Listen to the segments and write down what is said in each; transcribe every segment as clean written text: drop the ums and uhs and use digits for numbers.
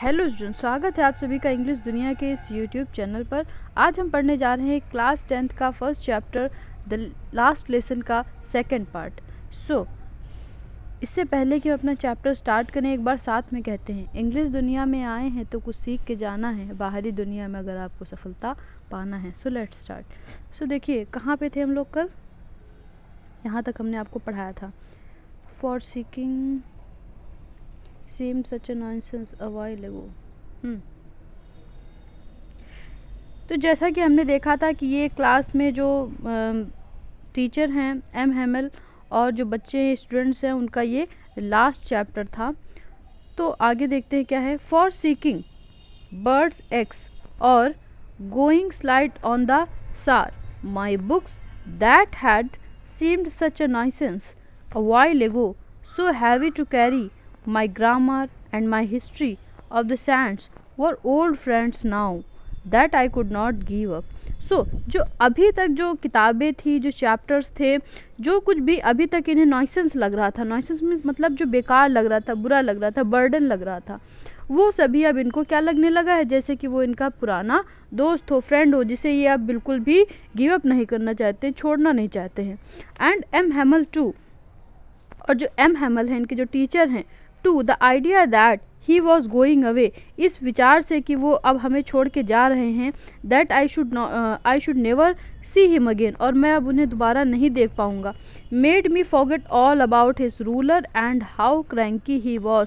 Hello student, स्वागत है आप सभी का इंग्लिश दुनिया के इस यूट्यूब चैनल पर। आज हम पढ़ने जा रहे हैं क्लास 10th का first chapter the last lesson का सेकंड पार्ट। इससे पहले कि हम अपना चैप्टर स्टार्ट करें, एक बार साथ में कहते हैं, इंग्लिश दुनिया में आए हैं तो कुछ सीख के जाना है, बाहरी दुनिया में अगर आपको सफलता पाना है। So let's start. देखिए कहाँ पे थे हम लोग कल, यहाँ तक हमने आपको पढ़ाया था। For seeking seemed such a nonsense a while ago। तो जैसा कि हमने देखा था कि ये क्लास में जो टीचर हैं एम हेमल और जो बच्चे हैं स्टूडेंट्स हैं उनका ये लास्ट चैप्टर था। तो आगे देखते हैं क्या है। फॉर सीकिंग बर्ड्स एग्स और गोइंग स्लाइड ऑन द सार my books that had seemed such a nonsense a while ago, so heavy to carry, my grammar and my history of the sands were old friends now that I could not give up। जो अभी तक जो किताबें थी, जो chapters थे, जो कुछ भी अभी तक इन्हें नॉइसेंस लग रहा था, नॉइसेंस मीन्स मतलब जो बेकार लग रहा था, बुरा लग रहा था, बर्डन लग रहा था, वो सभी अब इनको क्या लगने लगा है, जैसे कि वो इनका पुराना दोस्त हो, फ्रेंड हो, जिसे ये अब बिल्कुल भी गिव अप नहीं करना चाहते, छोड़ना नहीं चाहते हैं। एंड एम हेमल टू, और जो एम हेमल हैं इनके जो टीचर हैं, to the idea that he was going away, इस विचार से कि वो अब हमें छोड़ के जा रहे हैं, that I should never see him again, और मैं अब उन्हें दोबारा नहीं देख पाऊंगा, made me forget all about his ruler and how cranky he was.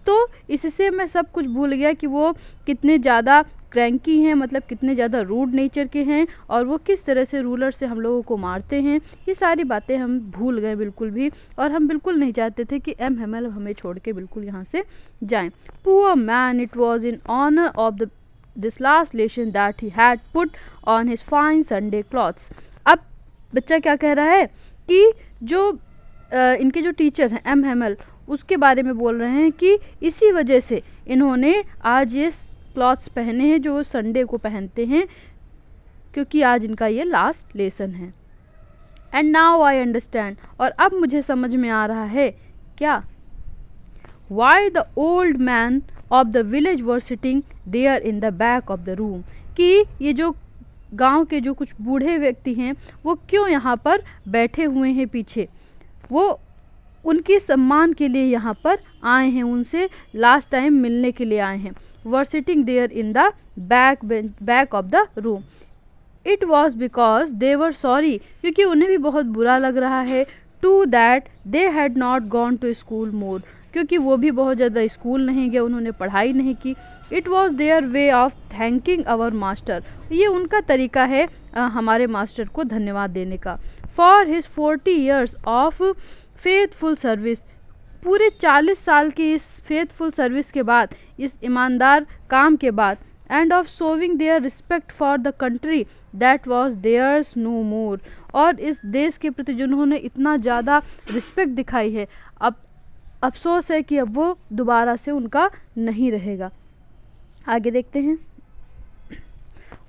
तो इससे मैं सब कुछ भूल गया कि वो कितने ज़्यादा क्रैंकी हैं, मतलब कितने ज़्यादा रूड नेचर के हैं, और वो किस तरह से रूलर से हम लोगों को मारते हैं। ये सारी बातें हम भूल गए बिल्कुल भी, और हम बिल्कुल नहीं चाहते थे कि एम हेमल हमें छोड़ के बिल्कुल यहाँ से जाएं। Poor man, it was in honour of this last lesson that he had put on his fine Sunday clothes. अब बच्चा क्या कह रहा है कि जो इनके जो टीचर हैं एम हेमल, उसके बारे में बोल रहे हैं कि इसी वजह से इन्होंने आज ये क्लॉथ्स पहने हैं जो वो संडे को पहनते हैं, क्योंकि आज इनका ये लास्ट लेसन है। एंड नाउ आई अंडरस्टैंड, और अब मुझे समझ में आ रहा है क्या, why the old man of the village were sitting there in the back of the room, कि ये जो गांव के जो कुछ बूढ़े व्यक्ति हैं वो क्यों यहाँ पर बैठे हुए हैं पीछे, वो उनकी सम्मान के लिए यहाँ पर आए हैं, उनसे लास्ट टाइम मिलने के लिए आए हैं। Were sitting there in the back of the room. It was because they were sorry, क्योंकि उन्हें भी बहुत बुरा लग रहा है, to that they had not gone to school more, क्योंकि वो भी बहुत ज़्यादा स्कूल नहीं गए, उन्होंने पढ़ाई नहीं की। It was their way of thanking our master, ये उनका तरीका है हमारे मास्टर को धन्यवाद देने का। For his 40 years of faithful service, पूरे 40 साल की इस फेथफुल सर्विस के बाद, इस ईमानदार काम के बाद, and of showing their respect for the country that was theirs no more, और इस देश के प्रति जिन्होंने इतना ज़्यादा रिस्पेक्ट दिखाई है, अब अफसोस है कि अब वो दोबारा से उनका नहीं रहेगा। आगे देखते हैं।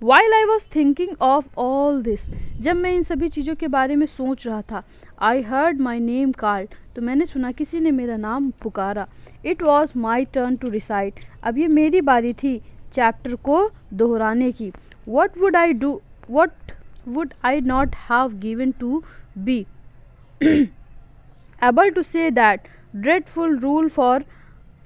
While I was thinking of all this, जब मैं इन सभी चीज़ों के बारे में सोच रहा था, I heard my name called, तो मैंने सुना किसी ने मेरा नाम पुकारा। It was my turn to recite, अब ये मेरी बारी थी चैप्टर को दोहराने की। What would I do? What would I not have given to be able to say that dreadful rule for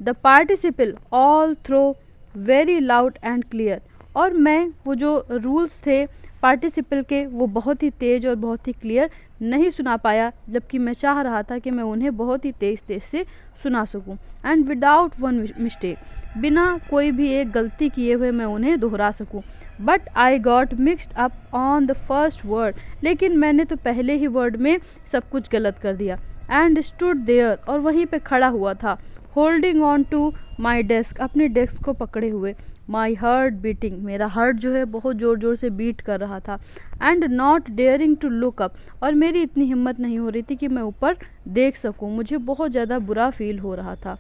the participle all through very loud and clear, और मैं वो जो रूल्स थे पार्टिसिपल के वो बहुत ही तेज़ और बहुत ही क्लियर नहीं सुना पाया, जबकि मैं चाह रहा था कि मैं उन्हें बहुत ही तेज़ से सुना सकूं। एंड विदाउट वन मिस्टेक, बिना कोई भी एक गलती किए हुए मैं उन्हें दोहरा सकूं। But I got mixed up on the first word, लेकिन मैंने तो पहले ही वर्ड में सब कुछ गलत कर दिया। एंड स्टूड देयर, और वहीं पे खड़ा हुआ था, holding on to my desk, अपने डेस्क को पकड़े हुए, माई हार्ट बीटिंग, मेरा हार्ट जो है बहुत ज़ोर ज़ोर से बीट कर रहा था, and not daring to look up, और मेरी इतनी हिम्मत नहीं हो रही थी कि मैं ऊपर देख सकूं, मुझे बहुत ज़्यादा बुरा फील हो रहा था।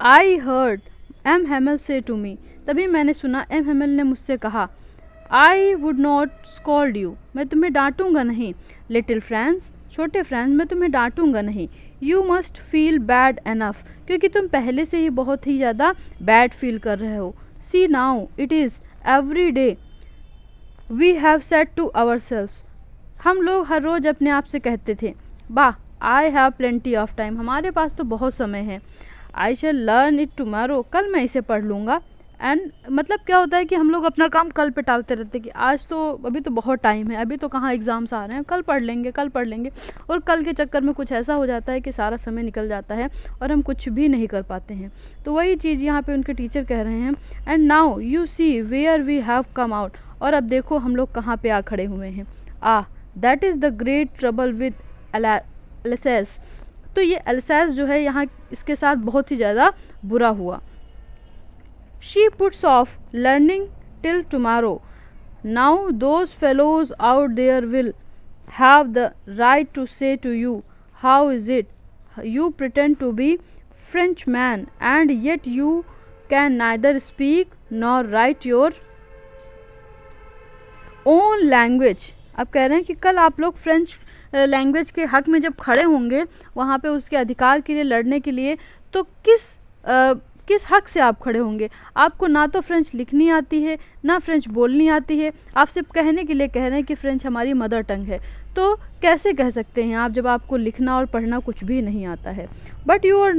आई हर्ड एम हेमल से टू मी, तभी मैंने सुना एम हेमल ने मुझसे कहा, I would not scold you, मैं तुम्हें डांटूंगा नहीं, लिटिल फ्रेंड्स, छोटे फ्रेंड्स, मैं तुम्हें डांटूंगा नहीं, you must feel bad enough, क्योंकि तुम पहले से ही बहुत ही ज़्यादा बैड फील कर रहे हो. See now it is every day we have said to our selves, हम लोग हर रोज़ अपने आप से कहते थे, वाह I have plenty of time, हमारे पास तो बहुत समय है. आई शैल लर्न इट टुमारो, कल मैं इसे पढ़ लूँगा. एंड मतलब क्या होता है कि हम लोग अपना काम कल पे टालते रहते कि आज तो, अभी तो बहुत टाइम है, अभी तो कहाँ एग्ज़ाम्स आ रहे हैं, कल पढ़ लेंगे कल पढ़ लेंगे. और कल के चक्कर में कुछ ऐसा हो जाता है कि सारा समय निकल जाता है और हम कुछ भी नहीं कर पाते हैं. तो वही चीज़ यहाँ पे उनके टीचर कह रहे हैं. And now you see where we have come out, और अब देखो हम लोग कहाँ पे आ खड़े हुए हैं. That is the great trouble with Alsace, तो ये अल्साइस जो है यहाँ इसके साथ बहुत ही ज़्यादा बुरा हुआ. She puts off learning till tomorrow. Now those fellows out there will have the right to say to you, how is it? You pretend to be Frenchman and yet you can neither speak nor write your own language. अब कह रहे हैं कि कल आप लोग French language के हक में जब खड़े होंगे वहाँ पे उसके अधिकार के लिए लड़ने के लिए, तो किस हक से आप खड़े होंगे. आपको ना तो फ्रेंच लिखनी आती है ना फ्रेंच बोलनी आती है, आप सिर्फ कहने के लिए कह रहे हैं कि फ्रेंच हमारी मदर टंग है. तो कैसे कह सकते हैं आप जब आपको लिखना और पढ़ना कुछ भी नहीं आता है. But you are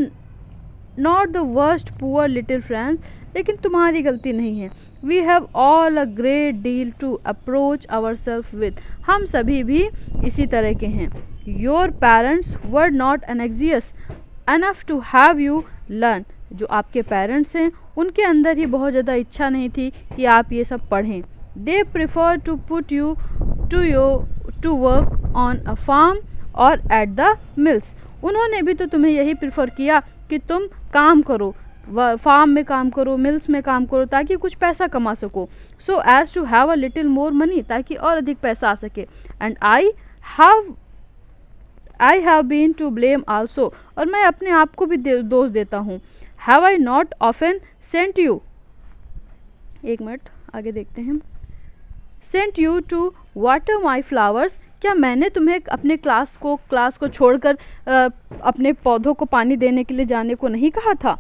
not the worst poor little French, लेकिन तुम्हारी गलती नहीं है. We have all a great deal to approach our self with, हम सभी भी इसी तरह के हैं. Your parents were not anxious enough to have you learn, जो आपके पेरेंट्स हैं उनके अंदर ही बहुत ज़्यादा इच्छा नहीं थी कि आप ये सब पढ़ें. They prefer to put you to work on a farm और एट द मिल्स, उन्होंने भी तो तुम्हें यही प्रिफर किया कि तुम काम करो, फार्म में काम करो, मिल्स में काम करो, ताकि कुछ पैसा कमा सको. So as to have a little more money, ताकि और अधिक पैसा आ सके. And I have been to blame also, और मैं अपने आप को भी दोष देता हूँ. Have I not often sent you, एक मिनट आगे देखते हैं. Sent you to water my flowers, क्या मैंने तुम्हें अपने क्लास को छोड़कर अपने पौधों को पानी देने के लिए जाने को नहीं कहा था.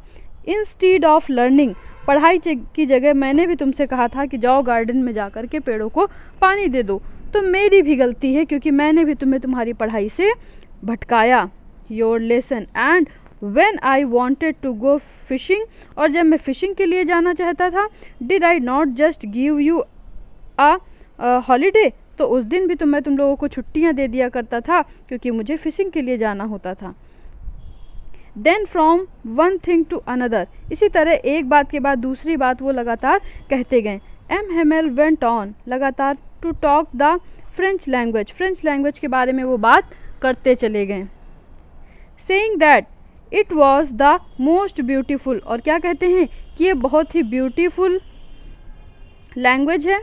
इंस्टीड ऑफ लर्निंग, पढ़ाई की जगह मैंने भी तुमसे कहा था कि जाओ गार्डन में जा कर के पेड़ों को पानी दे दो. तो मेरी भी गलती है क्योंकि मैंने भी तुम्हें तुम्हारी पढ़ाई से भटकाया. Your lesson and When I wanted to go fishing, और जब मैं फिशिंग के लिए जाना चाहता था, Did I not just give you a holiday, तो उस दिन भी तो मैं तुम लोगों को छुट्टियां दे दिया करता था क्योंकि मुझे फिशिंग के लिए जाना होता था. Then from one thing to another, इसी तरह एक बात के बाद दूसरी बात वो लगातार कहते गए. M. Hamel went on, लगातार to talk the French language, French language के बारे में वो बात करते चले गए. Saying that it was the most beautiful, और क्या कहते हैं कि ये बहुत ही ब्यूटीफुल लैंग्वेज है,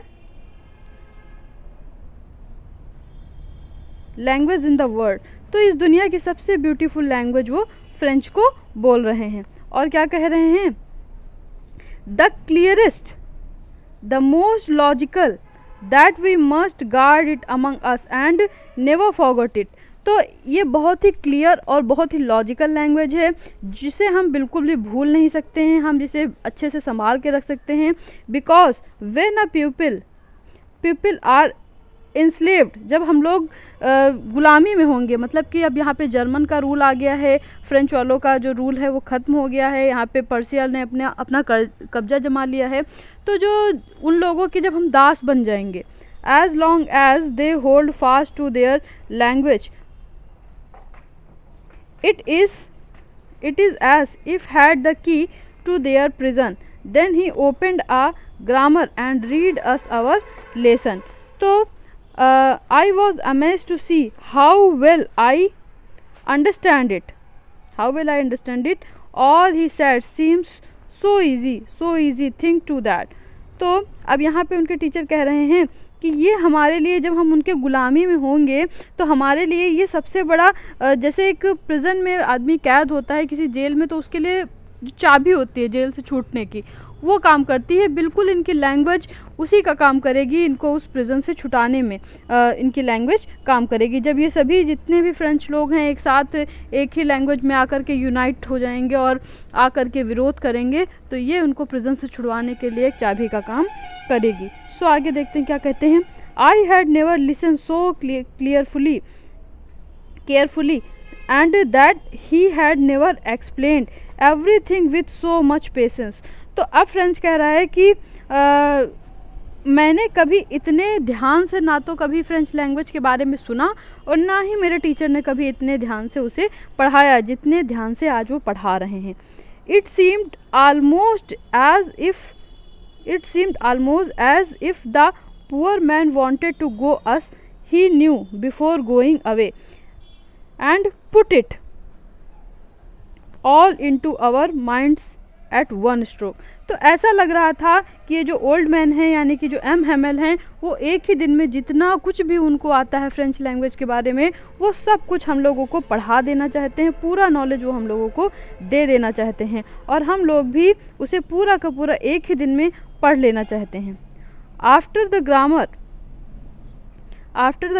लैंग्वेज इन द वर्ल्ड. तो इस दुनिया की सबसे ब्यूटीफुल लैंग्वेज वो फ्रेंच को बोल रहे हैं. और क्या कह रहे हैं, the clearest the most logical that we must guard it among us and never forgot it. तो ये बहुत ही क्लियर और बहुत ही लॉजिकल लैंग्वेज है जिसे हम बिल्कुल भी भूल नहीं सकते हैं, हम जिसे अच्छे से संभाल के रख सकते हैं. Because when a people are enslaved, जब हम लोग गुलामी में होंगे, मतलब कि अब यहाँ पे जर्मन का रूल आ गया है, फ्रेंच वालों का जो रूल है वो ख़त्म हो गया है, यहाँ पे पर्शिया ने अपना कब्जा जमा लिया है. तो जो उन लोगों की जब हम दास बन जाएंगे, as long as they hold fast to their language, It is as if had the key to their prison. Then he opened a grammar and read us our lesson. So I was amazed to see how well I understand it. All he said seems so easy. Think to that. तो अब यहाँ पे उनके teacher कह रहे हैं कि ये हमारे लिए, जब हम उनके गुलामी में होंगे तो हमारे लिए ये सबसे बड़ा, जैसे एक प्रिजन में आदमी कैद होता है किसी जेल में, तो उसके लिए जो चाबी होती है जेल से छूटने की, वो काम करती है। बिल्कुल इनकी लैंग्वेज उसी का काम करेगी, इनको उस प्रिजन से छुटाने में इनकी लैंग्वेज काम करेगी। जब ये सभी जितने भी फ्रेंच लोग हैं एक साथ एक ही लैंग्वेज में आकर के यूनाइट हो जाएंगे और आकर के विरोध करेंगे, तो ये उनको प्रिजन से छुड़वाने के लिए एक चाबी का काम करेगी। सो आगे देखते हैं क्या कहते हैं। I had never listen so carefully and that he had never explained everything with so much patience। तो अब फ्रेंच कह रहा है कि मैंने कभी इतने ध्यान से ना तो कभी फ्रेंच लैंग्वेज के बारे में सुना और ना ही मेरे टीचर ने कभी इतने ध्यान से उसे पढ़ाया जितने ध्यान से आज वो पढ़ा रहे हैं। It seemed almost as if the poor man wanted to go us he knew before going away and put it all into our minds at one stroke। तो ऐसा लग रहा था कि ये जो ओल्ड मैन हैं यानी कि जो एम हेमेल हैं, वो एक ही दिन में जितना कुछ भी उनको आता है फ्रेंच लैंग्वेज के बारे में वो सब कुछ हम लोगों को पढ़ा देना चाहते हैं, पूरा नॉलेज वो हम लोगों को दे देना चाहते हैं और हम लोग भी उसे पूरा का पूरा एक ही दिन में पढ़ लेना चाहते हैं। After the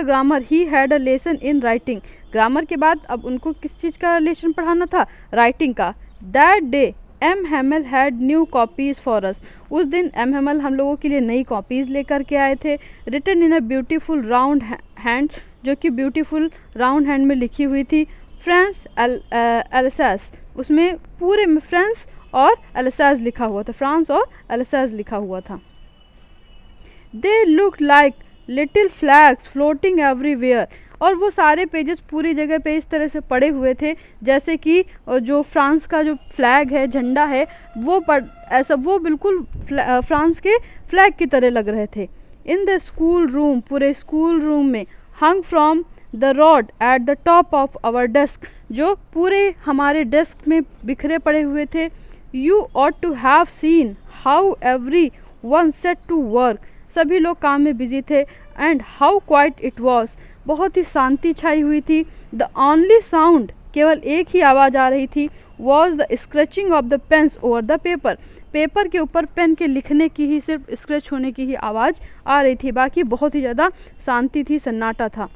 grammar he had a lesson in writing. Grammar के बाद अब उनको किस चीज़ का लेसन पढ़ाना था? राइटिंग का। That day M Hamel had new copies for us. उस दिन एम हेमल हम लोगों के लिए नई कॉपीज़ लेकर के आए थे। Written in a beautiful round hand, जो कि ब्यूटीफुल राउंड हैंड में लिखी हुई थी। फ्रांस एल्सास, उसमें पूरे में फ्रांस और एल्सास लिखा हुआ था, फ्रांस और एल्सास लिखा हुआ था। They look like little flags floating everywhere. और वो सारे पेजेस पूरी जगह पे इस तरह से पड़े हुए थे जैसे कि जो फ्रांस का जो फ्लैग है, झंडा है, वो बिल्कुल फ्रांस के फ्लैग की तरह लग रहे थे। इन द स्कूल रूम, पूरे स्कूल रूम में, hung from the rod at the top of our desk, जो पूरे हमारे डेस्क में बिखरे पड़े हुए थे। You ought to have seen how every one set to work. सभी लोग काम में बिजी थे। And how quiet it was, बहुत ही शांति छाई हुई थी। द ओनली साउंड, केवल एक ही आवाज़ आ रही थी, was the scratching of the pens over the paper. Paper के ऊपर पेन के लिखने की ही, सिर्फ स्क्रैच होने की ही आवाज़ आ रही थी, बाकी बहुत ही ज़्यादा शांति थी, सन्नाटा था।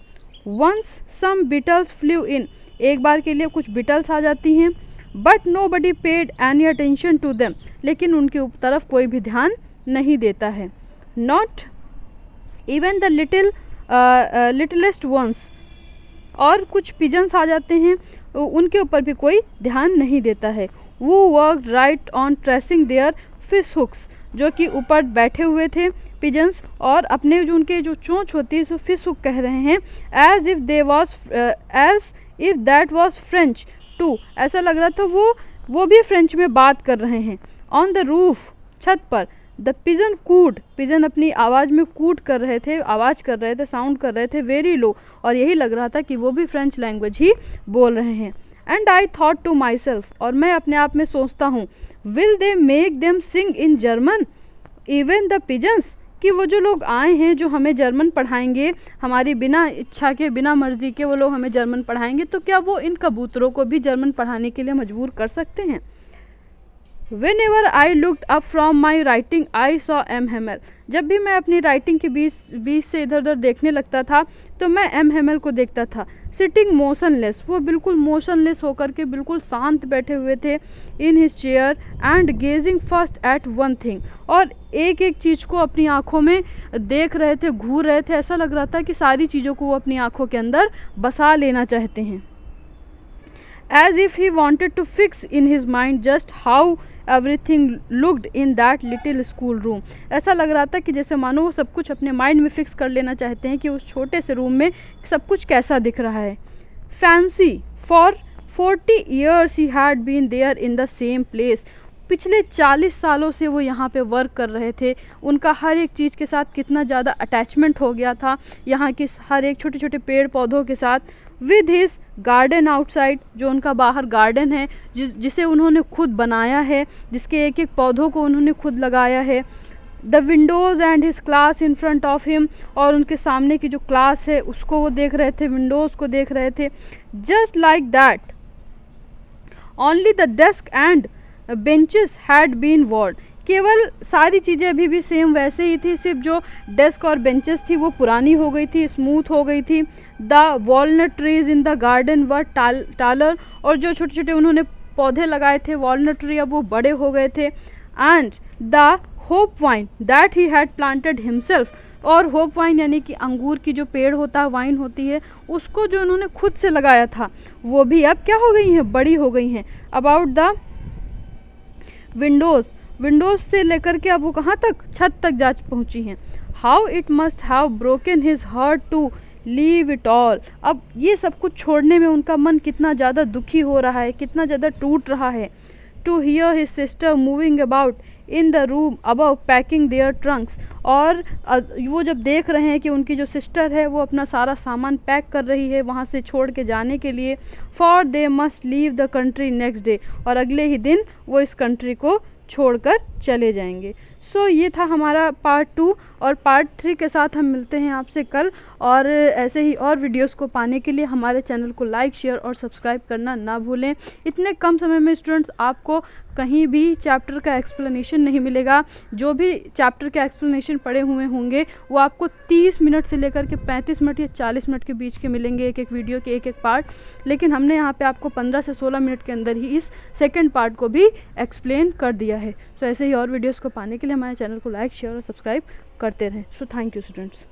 Once some beetles flew in, एक बार के लिए कुछ बिटल्स आ जाती हैं। But nobody paid any attention to them, लेकिन उनकी तरफ कोई भी ध्यान नहीं देता है। Not even the littlest ones, और कुछ पिजन्स आ जाते हैं, उनके ऊपर भी कोई ध्यान नहीं देता है। वो work right on tracing their fish hooks, जो कि ऊपर बैठे हुए थे पिजन्स और अपने जो उनके जो चोंच होती है, सो फिश हुक कह रहे हैं। As if that was French too, ऐसा लग रहा था वो भी फ्रेंच में बात कर रहे हैं। ऑन द रूफ, छत पर, द पिजन कूड, पिजन अपनी आवाज़ में कूड कर रहे थे, आवाज़ कर रहे थे, साउंड कर रहे थे, वेरी लो, और यही लग रहा था कि वो भी फ्रेंच लैंग्वेज ही बोल रहे हैं। And I thought to my self, और मैं अपने आप में सोचता हूँ, will they make them sing in German even the pigeons, कि वो जो लोग आए हैं जो हमें जर्मन पढ़ाएंगे, हमारी बिना इच्छा के, बिना मर्जी के वो लोग हमें जर्मन पढ़ाएंगे, तो क्या वो इन कबूतरों को भी जर्मन पढ़ाने के लिए मजबूर कर सकते हैं? Whenever I looked up from my writing, I saw M. Hamel। जब भी मैं अपनी राइटिंग के बीच से इधर उधर देखने लगता था तो मैं M. Hamel को देखता था। सिटिंग मोशनलेस, वो बिल्कुल मोशनलेस होकर के बिल्कुल शांत बैठे हुए थे। In his chair and gazing first at one thing, और एक एक चीज़ को अपनी आँखों में देख रहे थे, घूर रहे थे। ऐसा लग रहा था कि सारी चीज़ों को वो अपनी आँखों के अंदर बसा लेना चाहते हैं। As if he wanted to fix in his mind just how everything looked in that little school room। ऐसा लग रहा था कि जैसे मानो वो सब कुछ अपने माइंड में फिक्स कर लेना चाहते हैं कि उस छोटे से रूम में सब कुछ कैसा दिख रहा है। Fancy for 40 years he had been there in the same place। पिछले 40 सालों से वो यहाँ पे वर्क कर रहे थे। उनका हर एक चीज़ के साथ कितना ज़्यादा अटैचमेंट हो गया था, यहाँ की हर एक छोटे छोटे पेड़ पौधों के साथ। विद हिज गार्डन आउटसाइड, जो उनका बाहर गार्डन है जिसे उन्होंने खुद बनाया है, जिसके एक एक पौधों को उन्होंने खुद लगाया है। The Windows and his class in front of him, और उनके सामने की जो क्लास है उसको वो देख रहे थे, विंडोज़ को देख रहे थे। Just like that only the desk and benches had been worn, केवल सारी चीज़ें अभी भी सेम वैसे ही थी, सिर्फ जो डेस्क और बेंचेस थी वो पुरानी हो गई थी, स्मूथ हो गई थी। The walnut trees in the garden were taller, और जो छोटे छोटे उन्होंने पौधे लगाए थे वॉलनट ट्री अब वो बड़े हो गए थे। And the hope wine that he had planted himself, और होप वाइन यानी कि अंगूर की जो पेड़ होता है, वाइन होती है, उसको जो उन्होंने खुद से लगाया था वो भी अब क्या हो गई हैं, बड़ी हो गई हैं। अबाउट द विंडोज़, विंडोज से लेकर के अब वो कहाँ तक, छत तक जा पहुँची हैं। How it must have broken his heart to leave it all, अब ये सब कुछ छोड़ने में उनका मन कितना ज़्यादा दुखी हो रहा है, कितना ज़्यादा टूट रहा है। To hear his sister moving about in the room above packing their trunks, और वो जब देख रहे हैं कि उनकी जो सिस्टर है वो अपना सारा सामान पैक कर रही है वहाँ से छोड़ के जाने के लिए। For they must leave the country next day, और अगले ही दिन वो इस कंट्री को छोड़कर चले जाएंगे। सो ये था हमारा पार्ट 2, और पार्ट 3 के साथ हम मिलते हैं आपसे कल। और ऐसे ही और वीडियोस को पाने के लिए हमारे चैनल को लाइक, शेयर और सब्सक्राइब करना ना भूलें। इतने कम समय में स्टूडेंट्स आपको कहीं भी चैप्टर का एक्सप्लेनेशन नहीं मिलेगा। जो भी चैप्टर के एक्सप्लेनेशन पड़े हुए होंगे वो आपको 30 मिनट से लेकर के 35 मिनट या 40 मिनट के बीच के मिलेंगे, एक एक वीडियो के एक एक पार्ट। लेकिन हमने यहाँ पे आपको 15 से 16 मिनट के अंदर ही इस सेकंड पार्ट को भी एक्सप्लेन कर दिया है। सो ऐसे ही और वीडियोस को पाने के लिए हमारे चैनल को लाइक, शेयर और सब्सक्राइब करते रहें। So thank you students.